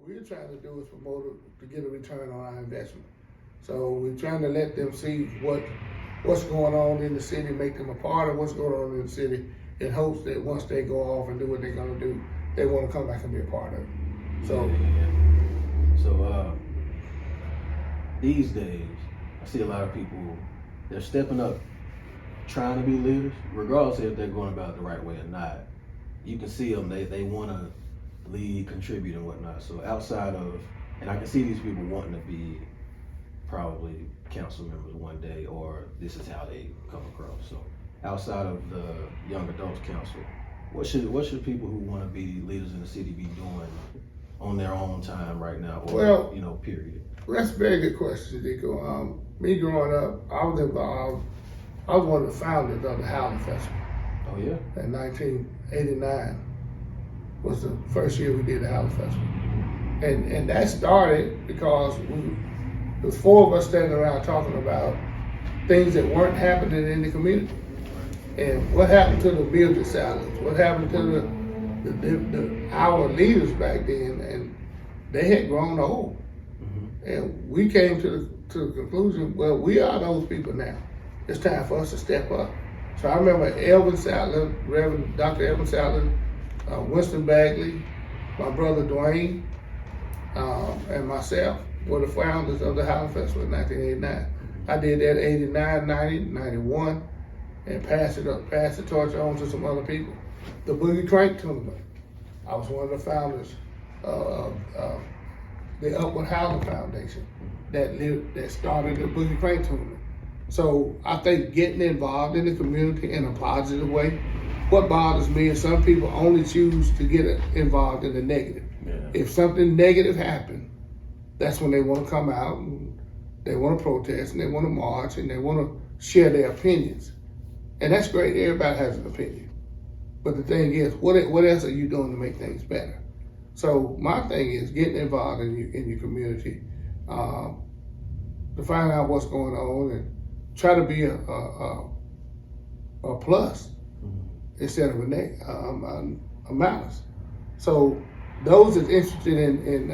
we're trying to do is promote it to get a return on our investment. So we're trying to let them see what's going on in the city, make them a part of what's going on in the city, in hopes that once they go off and do what they're gonna do, they want to come back and be a part of it. So, these days, I see a lot of people, they're stepping up, trying to be leaders, regardless if they're going about it the right way or not. You can see them, they want to lead, contribute, and whatnot. So outside of, and I can see these people wanting to be probably council members one day, or this is how they come across. So outside of the Young Adults Council, what should people who want to be leaders in the city be doing on their own time right now, or period? Well, that's a very good question, Dico. Me growing up, I was involved. I was one of the founders of the Howling Festival. Oh yeah. In 1989 was the first year we did the Howling Festival, and that started because there was 4 of us standing around talking about things that weren't happening in the community. And what happened to the building salaries? What happened to our leaders back then? And they had grown old. Mm-hmm. And we came to the conclusion, well, we are those people now. It's time for us to step up. So I remember Elvin Sattler, Reverend Dr. Elvin Sattler, Winston Bagley, my brother Dwayne, and myself were the founders of the Howling Festival in 1989. I did that 89, 90, 91. And pass the torch on to some other people. The Boogie Crank Tournament, I was one of the founders of the Upward Howling Foundation that started the Boogie Crank Tournament. So I think getting involved in the community in a positive way. What bothers me is some people only choose to get involved in the negative. Yeah. If something negative happened, that's when they want to come out and they want to protest and they want to march and they want to share their opinions. And that's great, everybody has an opinion. But the thing is, what else are you doing to make things better? So my thing is getting involved in your community, to find out what's going on and try to be a plus instead of a malice. So those that's interested in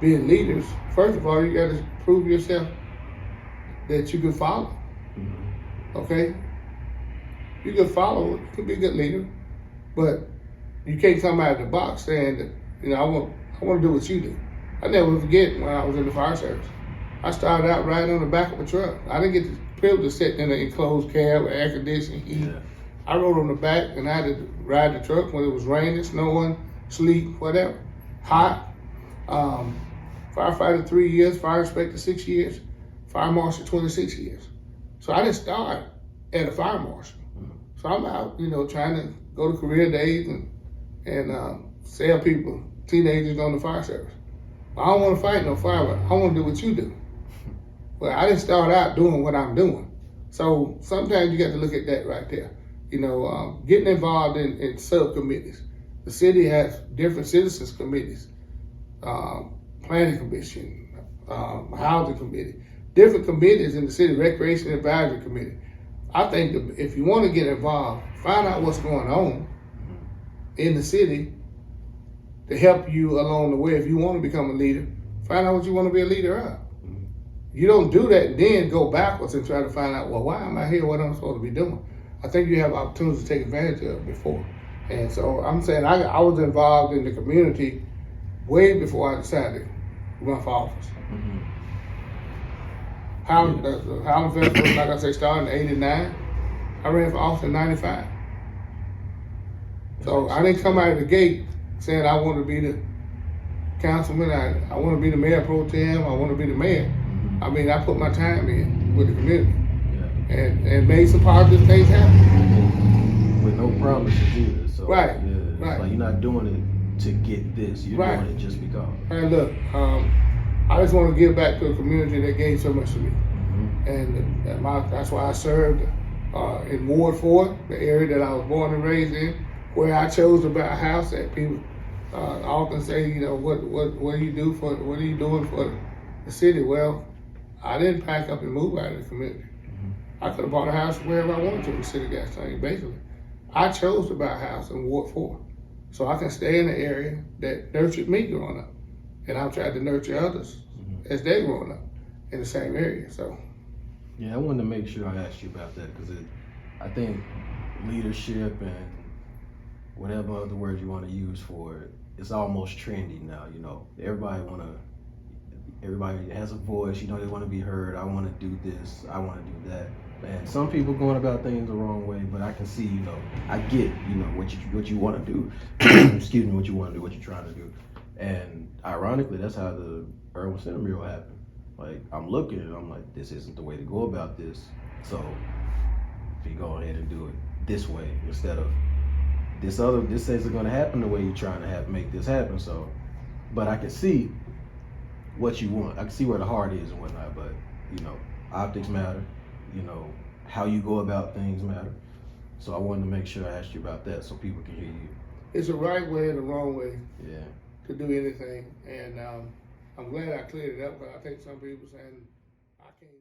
being leaders, first of all, you got to prove yourself that you can follow, okay? You can follow, you can be a good leader, but you can't come out of the box saying that, I want to do what you do. I never forget when I was in the fire service. I started out riding on the back of a truck. I didn't get the privilege of sitting in an enclosed cab with air conditioning, heat. Yeah. I rode on the back and I had to ride the truck when it was raining, snowing, sleet, whatever, hot. Firefighter 3 years, fire inspector 6 years, fire marshal 26 years. So I didn't start at a fire marshal. So I'm out, trying to go to career days and sell people, teenagers on the fire service. I don't want to fight no fire, but I want to do what you do. Well, I didn't start out doing what I'm doing. So sometimes you got to look at that right there. Getting involved in subcommittees. The city has different citizens committees, planning commission, housing committee, different committees in the city, recreation advisory committee. I think that if you want to get involved, find out what's going on in the city to help you along the way. If you want to become a leader, find out what you want to be a leader of. You don't do that and then go backwards and try to find out, well, why am I here? What am I supposed to be doing? I think you have opportunities to take advantage of before. And so I'm saying I was involved in the community way before I decided to run for office. Mm-hmm. Howling Festival, like I say, started in 89. I ran for office in 95. So I didn't come out of the gate saying I want to be the councilman, I want to be the mayor pro tem, I want to be the mayor. Mm-hmm. I mean, I put my time in with the community and made some positive things happen. With no promises either. So, right. Like you're not doing it to get this, you're doing it just because. And look, I just want to give back to a community that gave so much to me. Mm-hmm. And that's why I served in Ward 4, the area that I was born and raised in, where I chose to buy a house that people often say, what do you do what are you doing for the city? Well, I didn't pack up and move out of the community. Mm-hmm. I could have bought a house wherever I wanted to in the city of Gastonia, basically. I chose to buy a house in Ward 4, so I can stay in the area that nurtured me growing up. and I'm trying to nurture others as they're growing up in the same area. So, yeah, I wanted to make sure I asked you about that because I think leadership and whatever other words you want to use for it, it's almost trendy now. You know, everybody has a voice. You know, they want to be heard. I want to do this. I want to do that. And some people going about things the wrong way, but I can see, you know, I get, you know, what you want to do. Excuse me, what you want to do, what you're trying to do. And ironically, that's how the Urban Center mural happened. Like, I'm looking and I'm like, this isn't the way to go about this. So, if you go ahead and do it this way instead of this isn't going to happen the way you're trying to make this happen. So, but I can see what you want. I can see where the heart is and whatnot. But, you know, optics matter. You know, how you go about things matter. So I wanted to make sure I asked you about that so people can hear you. It's a right way and a wrong way Yeah. to do anything. And I'm glad I cleared it up, but I think some people saying I can't.